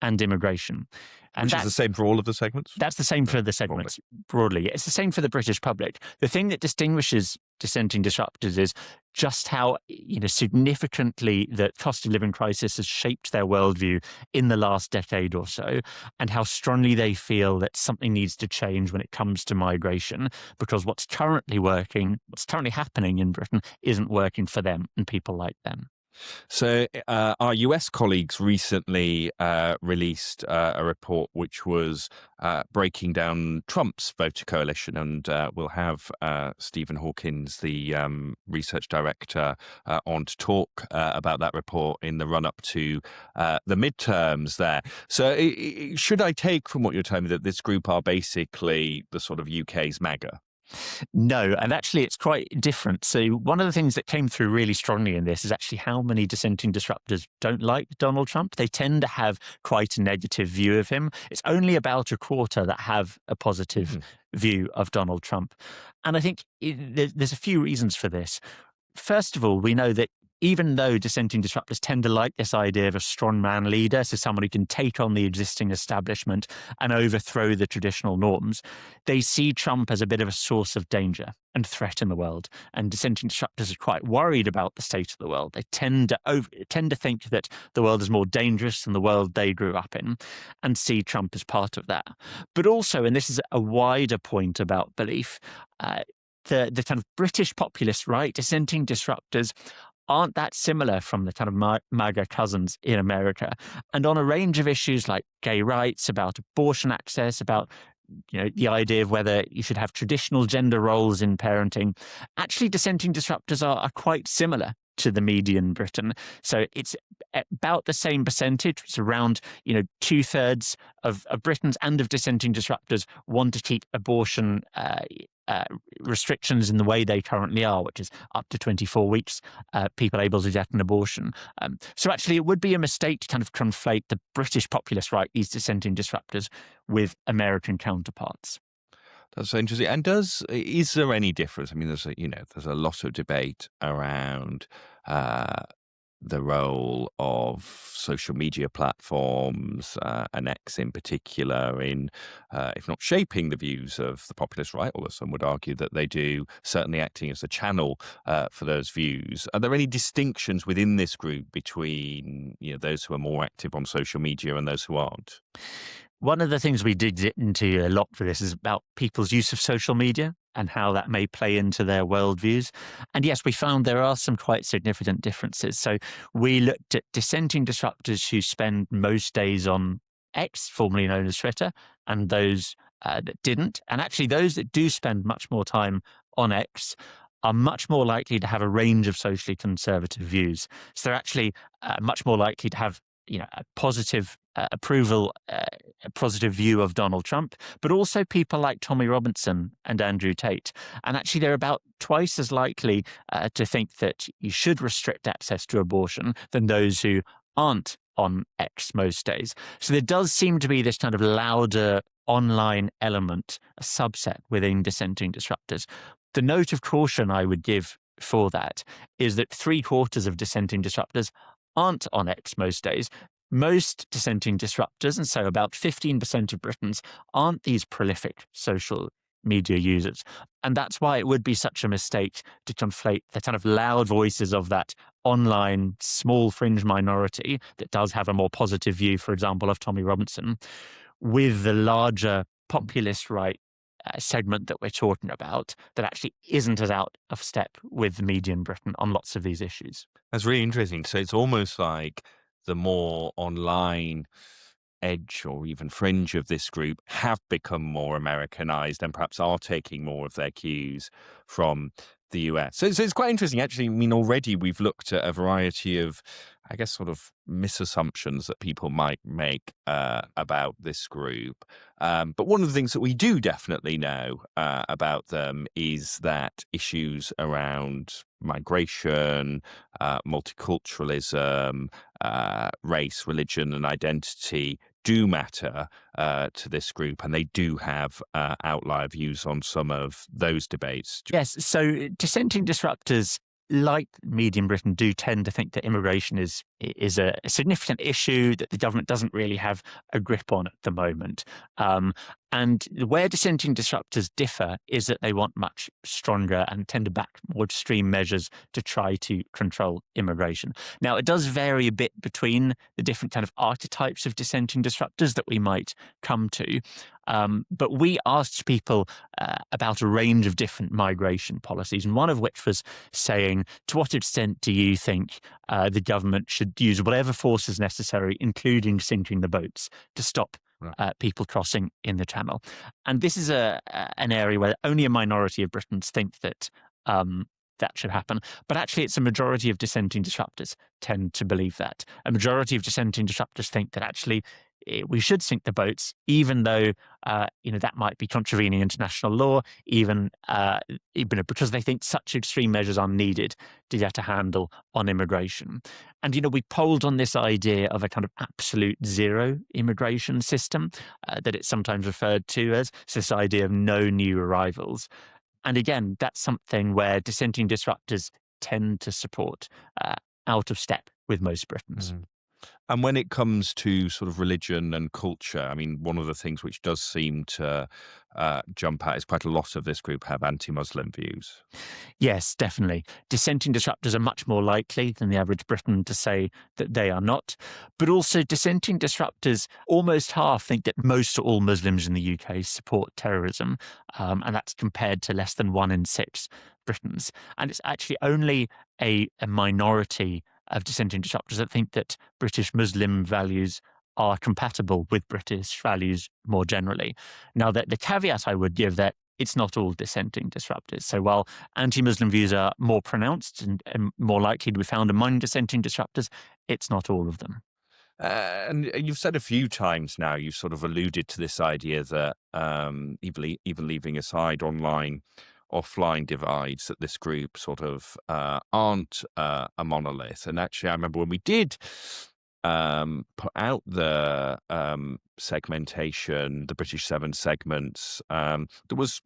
and immigration. And which is the same for all of the segments? That's the same for the segments broadly. It's the same for the British public. The thing that distinguishes dissenting disruptors is just how significantly the cost of living crisis has shaped their worldview in the last decade or so, and how strongly they feel that something needs to change when it comes to migration, because what's currently happening in Britain isn't working for them and people like them. So our US colleagues recently released a report which was breaking down Trump's voter coalition, and we'll have Stephen Hawkins, the research director, on to talk about that report in the run-up to the midterms there. So should I take from what you're telling me that this group are basically the sort of UK's MAGA? No, and actually it's quite different. So one of the things that came through really strongly in this is actually how many dissenting disruptors don't like Donald Trump. They tend to have quite a negative view of him. It's only about 1/4 that have a positive view of Donald Trump. And I think there's a few reasons for this. First of all, we know that even though dissenting disruptors tend to like this idea of a strongman leader, so someone who can take on the existing establishment and overthrow the traditional norms, they see Trump as a bit of a source of danger and threat in the world. And dissenting disruptors are quite worried about the state of the world. They tend to think that the world is more dangerous than the world they grew up in, and see Trump as part of that. But also, and this is a wider point about belief, the kind of British populist right, dissenting disruptors, aren't that similar from the kind of MAGA cousins in America. And on a range of issues like gay rights, about abortion access, about the idea of whether you should have traditional gender roles in parenting. Actually, dissenting disruptors are quite similar to the media in Britain. So it's about the same percentage. It's around 2/3 of Britons and of dissenting disruptors want to keep abortion restrictions in the way they currently are, which is up to 24 weeks, people able to get an abortion. So actually, it would be a mistake to kind of conflate the British populist right, these dissenting disruptors, with American counterparts. That's so interesting. And is there any difference? I mean, there's a lot of debate around the role of social media platforms and X in particular in, if not shaping the views of the populist right, although some would argue that they do, certainly acting as a channel for those views. Are there any distinctions within this group between those who are more active on social media and those who aren't? One of the things we dig into a lot for this is about people's use of social media and how that may play into their worldviews. And yes, we found there are some quite significant differences. So we looked at dissenting disruptors who spend most days on X, formerly known as Twitter, and those that didn't. And actually, those that do spend much more time on X are much more likely to have a range of socially conservative views. So they're actually much more likely to have a positive approval, a positive view of Donald Trump, but also people like Tommy Robinson and Andrew Tate. And actually, they're about twice as likely to think that you should restrict access to abortion than those who aren't on X most days. So there does seem to be this kind of louder online element, a subset within dissenting disruptors. The note of caution I would give for that is that 3/4 of dissenting disruptors aren't on X most days. Most dissenting disruptors, and so about 15% of Britons, aren't these prolific social media users. And that's why it would be such a mistake to conflate the kind of loud voices of that online small fringe minority that does have a more positive view, for example, of Tommy Robinson, with the larger populist right segment that we're talking about that actually isn't as out of step with the media in Britain on lots of these issues. That's really interesting. So it's almost like the more online edge or even fringe of this group have become more Americanized and perhaps are taking more of their cues from the US. So it's quite interesting, actually. I mean, already we've looked at a variety of, I guess, sort of misassumptions that people might make about this group. But one of the things that we do definitely know about them is that issues around migration, multiculturalism, race, religion, and identity do matter to this group, and they do have outlier views on some of those debates. Yes, so dissenting disruptors, like media in Britain, do tend to think that immigration is a significant issue that the government doesn't really have a grip on at the moment. And where dissenting disruptors differ is that they want much stronger and tend to back more extreme measures to try to control immigration. Now, it does vary a bit between the different kind of archetypes of dissenting disruptors that we might come to. But we asked people about a range of different migration policies, and one of which was saying, to what extent do you think the government should use whatever force is necessary, including sinking the boats, to stop people crossing in the Channel? And this is an area where only a minority of Britons think that that should happen. But actually, it's a majority of dissenting disruptors tend to believe that. A majority of dissenting disruptors think that actually we should sink the boats, even though that might be contravening international law, even because they think such extreme measures are needed to get a handle on immigration. And we polled on this idea of a kind of absolute zero immigration system that it's sometimes referred to as. So this idea of no new arrivals. And again, that's something where dissenting disruptors tend to support, out of step with most Britons. Mm. And when it comes to sort of religion and culture, I mean, one of the things which does seem to jump out is quite a lot of this group have anti-Muslim views. Yes, definitely. Dissenting disruptors are much more likely than the average Briton to say that they are not. But also dissenting disruptors, almost half think that most or all Muslims in the UK support terrorism. And that's compared to less than 1 in 6 Britons. And it's actually only a minority of dissenting disruptors that think that British Muslim values are compatible with British values more generally. Now, the caveat I would give that it's not all dissenting disruptors. So while anti-Muslim views are more pronounced and more likely to be found among dissenting disruptors, it's not all of them. And you've said a few times now, you've sort of alluded to this idea that even leaving aside online, offline divides, that this group sort of aren't a monolith. And actually, I remember when we did put out the segmentation, the British Seven segments, there was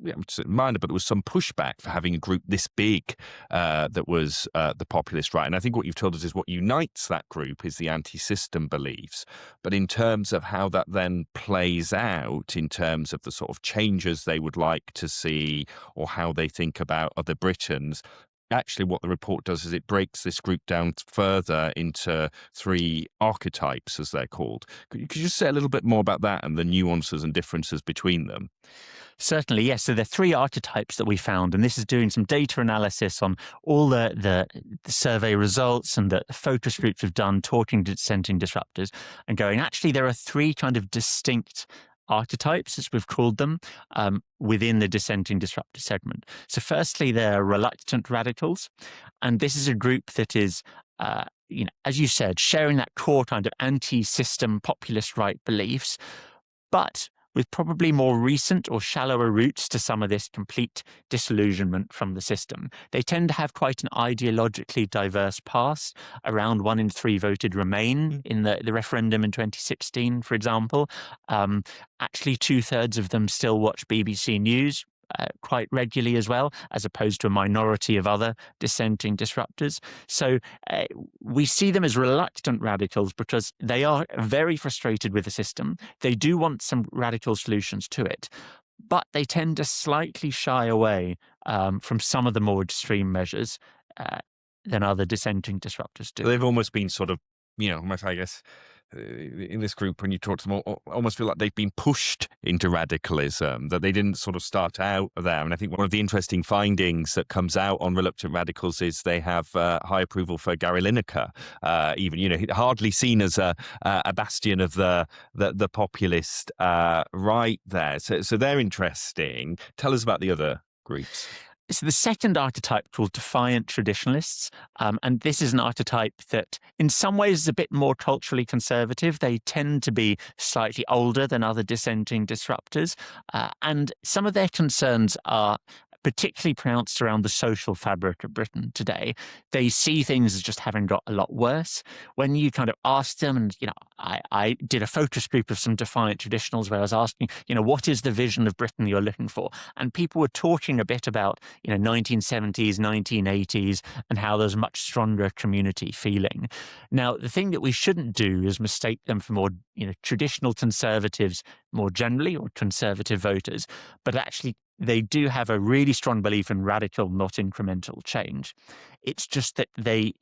minor, but there was some pushback for having a group this big that was the populist right. And I think what you've told us is what unites that group is the anti-system beliefs. But in terms of how that then plays out, in terms of the sort of changes they would like to see or how they think about other Britons, actually what the report does is it breaks this group down further into three archetypes, as they're called. Could you just say a little bit more about that and the nuances and differences between them? Certainly, yes. So there are three archetypes that we found, and this is doing some data analysis on all the survey results and the focus groups we've done talking to dissenting disruptors and going, actually, there are three kind of distinct archetypes, as we've called them, within the dissenting disruptor segment. So firstly, they're reluctant radicals. And this is a group that is, as you said, sharing that core kind of anti-system populist right beliefs, but with probably more recent or shallower roots to some of this complete disillusionment from the system. They tend to have quite an ideologically diverse past. Around 1 in 3 voted Remain in the referendum in 2016, for example. Actually, 2/3 of them still watch BBC News quite regularly as well, as opposed to a minority of other dissenting disruptors. So we see them as reluctant radicals because they are very frustrated with the system. They do want some radical solutions to it, but they tend to slightly shy away from some of the more extreme measures than other dissenting disruptors do. They've almost been sort of, I guess, in this group, when you talk to them, almost feel like they've been pushed into radicalism, that they didn't sort of start out there. And I think one of the interesting findings that comes out on reluctant radicals is they have high approval for Gary Lineker, even, hardly seen as a bastion of the populist right there. So they're interesting. Tell us about the other groups. So the second archetype, called defiant traditionalists, and this is an archetype that in some ways is a bit more culturally conservative. They tend to be slightly older than other dissenting disruptors, and some of their concerns are particularly pronounced around the social fabric of Britain today. They see things as just having got a lot worse. When you kind of ask them, and I did a focus group of some defiant traditionals where I was asking, what is the vision of Britain you're looking for? And people were talking a bit about, 1970s, 1980s, and how there's much stronger community feeling. Now, the thing that we shouldn't do is mistake them for more, traditional conservatives more generally, or conservative voters, but actually they do have a really strong belief in radical, not incremental change. It's just that they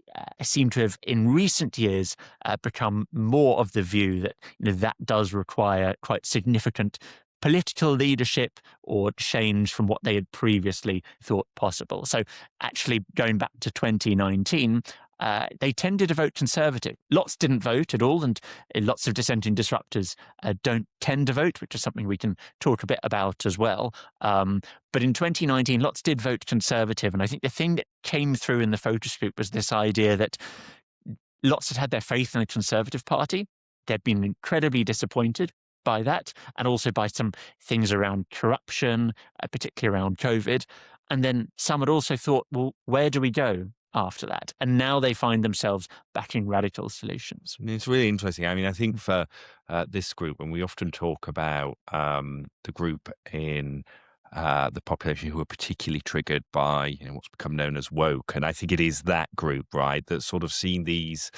seem to have, in recent years, become more of the view that that does require quite significant political leadership or change from what they had previously thought possible. So actually, going back to 2019, they tended to vote Conservative. Lots didn't vote at all, and lots of dissenting disruptors don't tend to vote, which is something we can talk a bit about as well. But in 2019, lots did vote Conservative, and I think the thing that came through in the focus group was this idea that lots had their faith in the Conservative Party. They'd been incredibly disappointed by that, and also by some things around corruption, particularly around COVID. And then some had also thought, well, where do we go after that? And now they find themselves backing radical solutions. It's really interesting. I mean, I think for this group, when we often talk about the group in the population who are particularly triggered by what's become known as woke, and I think it is that group, right, that's sort of seen these,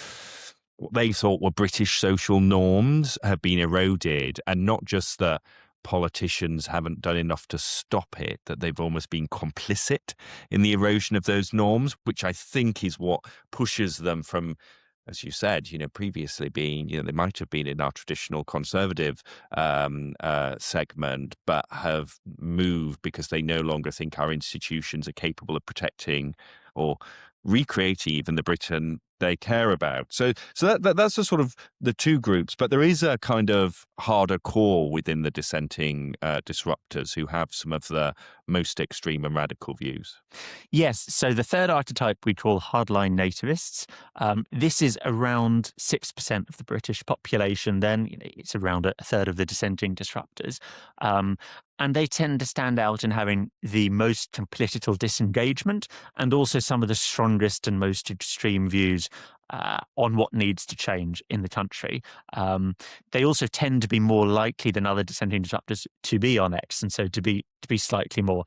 what they thought were British social norms have been eroded, and not just that politicians haven't done enough to stop it, that they've almost been complicit in the erosion of those norms, which I think is what pushes them from, as you said, previously being, they might have been in our traditional conservative segment, but have moved because they no longer think our institutions are capable of protecting or recreating even the Britain they care about. So that's the sort of the two groups, but there is a kind of harder core within the dissenting disruptors who have some of the most extreme and radical views. Yes, so the third archetype we call hardline nativists. This is around 6% of the British population. Then it's around a third of the dissenting disruptors. And they tend to stand out in having the most political disengagement and also some of the strongest and most extreme views on what needs to change in the country. They also tend to be more likely than other dissenting disruptors to be on X, and so to be slightly more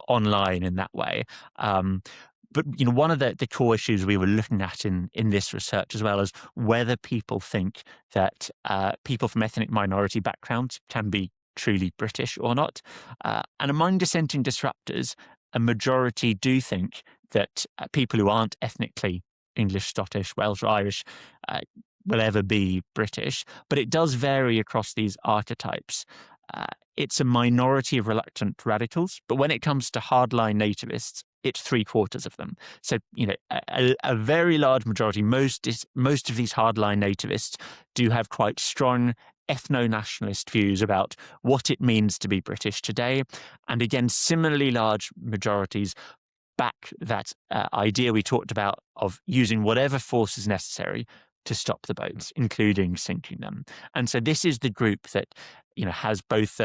online in that way. But one of the core issues we were looking at in this research as well is whether people think that people from ethnic minority backgrounds can be truly British or not. And among dissenting disruptors, a majority do think that people who aren't ethnically English, Scottish, Welsh, or Irish will ever be British. But it does vary across these archetypes. It's a minority of reluctant radicals, but when it comes to hardline nativists, it's 3/4 of them. So, a very large majority, most of these hardline nativists do have quite strong ethno-nationalist views about what it means to be British today. And again, similarly large majorities back that idea we talked about of using whatever force is necessary to stop the boats, including sinking them. And so this is the group that has both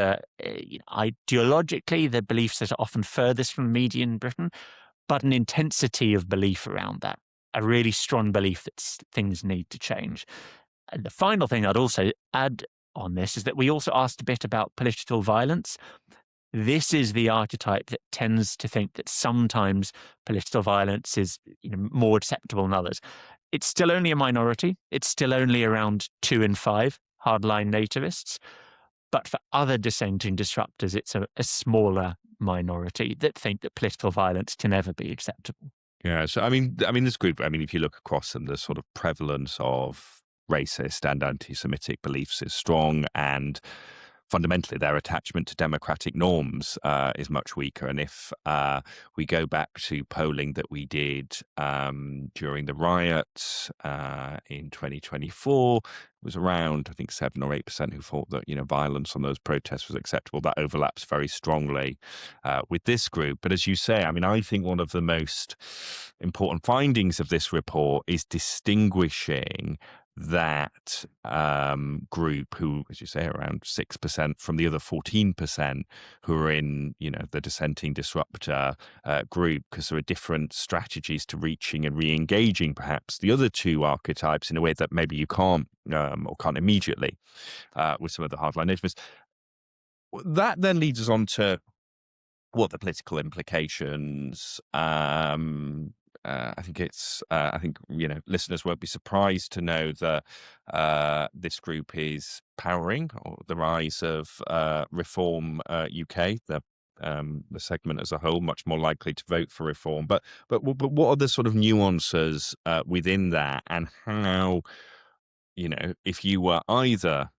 ideologically the beliefs that are often furthest from the media in Britain, but an intensity of belief around that, a really strong belief that things need to change. And the final thing I'd also add on this is that we also asked a bit about political violence. This is the archetype that tends to think that sometimes political violence is more acceptable than others. It's still only a minority. It's still only around 2 in 5 hardline nativists. But for other dissenting disruptors, it's a smaller minority that think that political violence can never be acceptable. Yeah, so I mean, this group. If you look across them, the sort of prevalence of racist and anti-Semitic beliefs is strong, and fundamentally their attachment to democratic norms is much weaker. And if we go back to polling that we did during the riots in 2024, it was around, I think, 7 or 8% who thought that violence on those protests was acceptable. That overlaps very strongly with this group. But as you say, I think one of the most important findings of this report is distinguishing that group who, as you say, around 6% from the other 14% who are in, the dissenting disruptor group, because there are different strategies to reaching and re-engaging perhaps the other two archetypes in a way that maybe you can't or can't immediately with some of the hardline nativists. That then leads us on to what the political implications. I think listeners won't be surprised to know that this group is powering the rise of Reform UK, the segment as a whole, much more likely to vote for reform. But what are the sort of nuances within that, and how, if you were either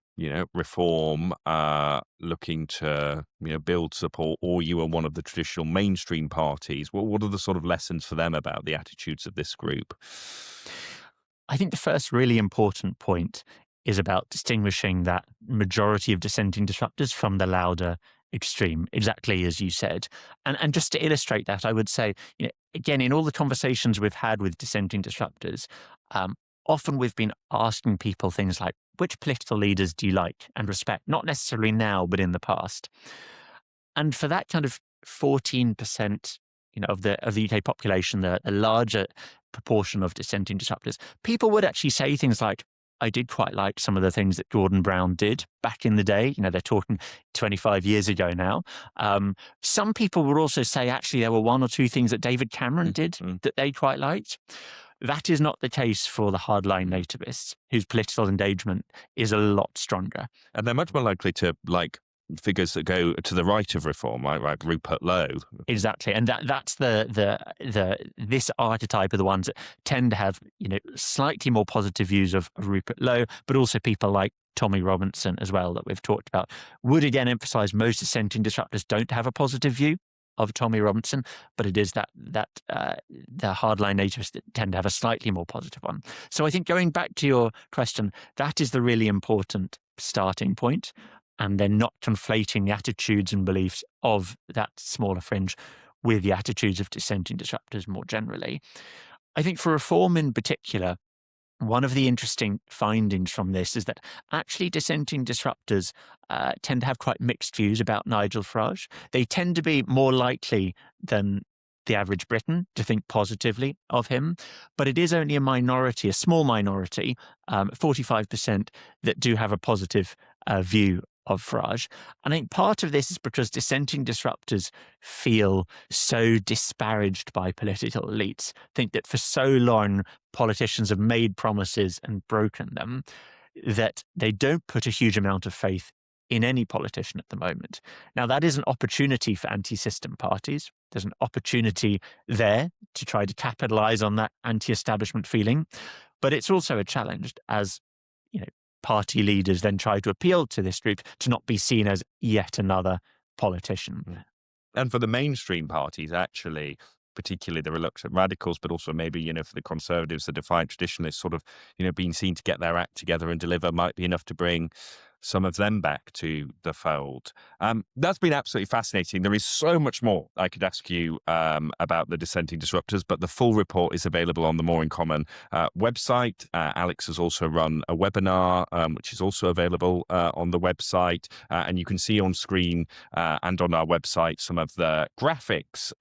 reform looking to build support, or you are one of the traditional mainstream parties, what are the sort of lessons for them about the attitudes of this group? I think the first really important point is about distinguishing that majority of dissenting disruptors from the louder extreme, exactly as you said. And just to illustrate that, I would say, again, in all the conversations we've had with dissenting disruptors, often we've been asking people things like, which political leaders do you like and respect? Not necessarily now, but in the past. And for that kind of 14%, of the UK population, the larger proportion of dissenting disruptors, people would actually say things like, I did quite like some of the things that Gordon Brown did back in the day. They're talking 25 years ago now. Some people would also say, actually, there were 1 or 2 things that David Cameron did that they quite liked. That is not the case for the hardline nativists, whose political engagement is a lot stronger. And they're much more likely to like figures that go to the right of reform, like Rupert Lowe. Exactly, and that's this archetype are the ones that tend to have slightly more positive views of Rupert Lowe, but also people like Tommy Robinson as well that we've talked about. Would again emphasise most dissenting disruptors don't have a positive view of Tommy Robinson, but it is that the hardline nativists that tend to have a slightly more positive one. So I think going back to your question, that is the really important starting point, and then not conflating the attitudes and beliefs of that smaller fringe with the attitudes of dissenting disruptors more generally. I think for reform in particular, one of the interesting findings from this is that actually dissenting disruptors tend to have quite mixed views about Nigel Farage. They tend to be more likely than the average Briton to think positively of him, but it is only a minority, a small minority, 45%, that do have a positive view of Farage. And I think part of this is because dissenting disruptors feel so disparaged by political elites, think that for so long politicians have made promises and broken them, that they don't put a huge amount of faith in any politician at the moment. Now, that is an opportunity for anti-system parties. There's an opportunity there to try to capitalize on that anti-establishment feeling, but it's also a challenge as, party leaders then try to appeal to this group to not be seen as yet another politician. And for the mainstream parties, actually, particularly the reluctant radicals, but also maybe, for the Conservatives, the defiant traditionalists, sort of, being seen to get their act together and deliver might be enough to bring some of them back to the fold. That's been absolutely fascinating. There is so much more I could ask you about the dissenting disruptors, but the full report is available on the More in Common website. Alex has also run a webinar, which is also available on the website. And you can see on screen and on our website some of the graphics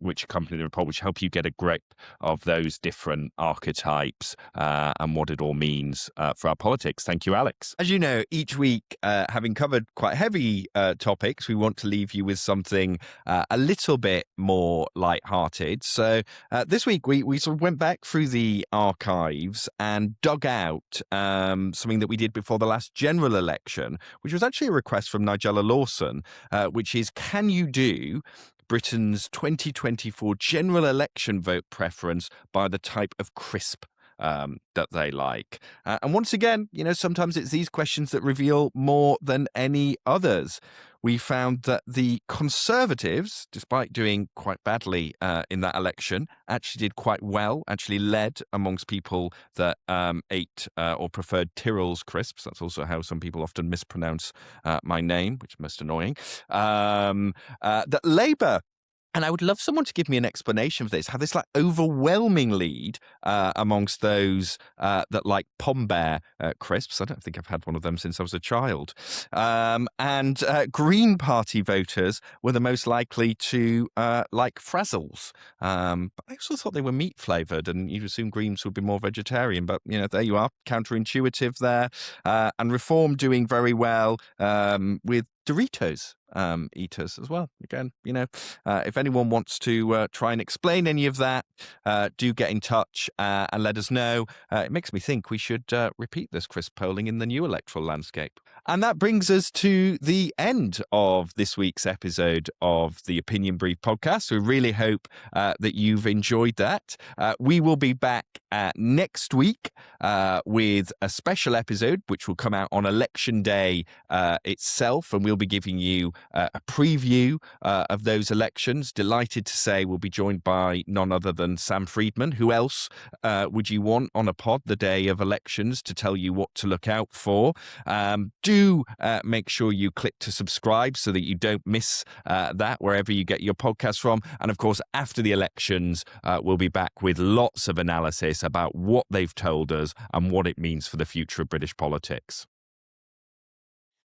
which accompany the report, which help you get a grip of those different archetypes and what it all means for our politics. Thank you, Alex. As you know, each week, having covered quite heavy topics, we want to leave you with something a little bit more lighthearted. So this week, we sort of went back through the archives and dug out something that we did before the last general election, which was actually a request from Nigella Lawson, which is, can you do Britain's 2024 general election vote preference by the type of crisp that they like? And once again, sometimes it's these questions that reveal more than any others. We found that the Conservatives, despite doing quite badly in that election, actually did quite well, actually led amongst people that ate or preferred Tyrrell's crisps. That's also how some people often mispronounce my name, which is most annoying. That Labour, and I would love someone to give me an explanation of this, how this overwhelming lead amongst those that like Pom Bear crisps. I don't think I've had one of them since I was a child. And Green Party voters were the most likely to like Frazzles. But I also thought they were meat flavoured, and you'd assume Greens would be more vegetarian. But, there you are, counterintuitive there. And Reform doing very well with Doritos eaters as well. Again, if anyone wants to try and explain any of that, do get in touch and let us know. It makes me think we should repeat this crisp polling in the new electoral landscape. And that brings us to the end of this week's episode of the Opinion Brief podcast. We really hope that you've enjoyed that. We will be back next week with a special episode, which will come out on Election Day itself, and we'll be giving you a preview of those elections. Delighted to say we'll be joined by none other than Sam Friedman. Who else would you want on a pod the day of elections to tell you what to look out for? Do make sure you click to subscribe so that you don't miss that wherever you get your podcast from. And of course, after the elections, we'll be back with lots of analysis about what they've told us and what it means for the future of British politics.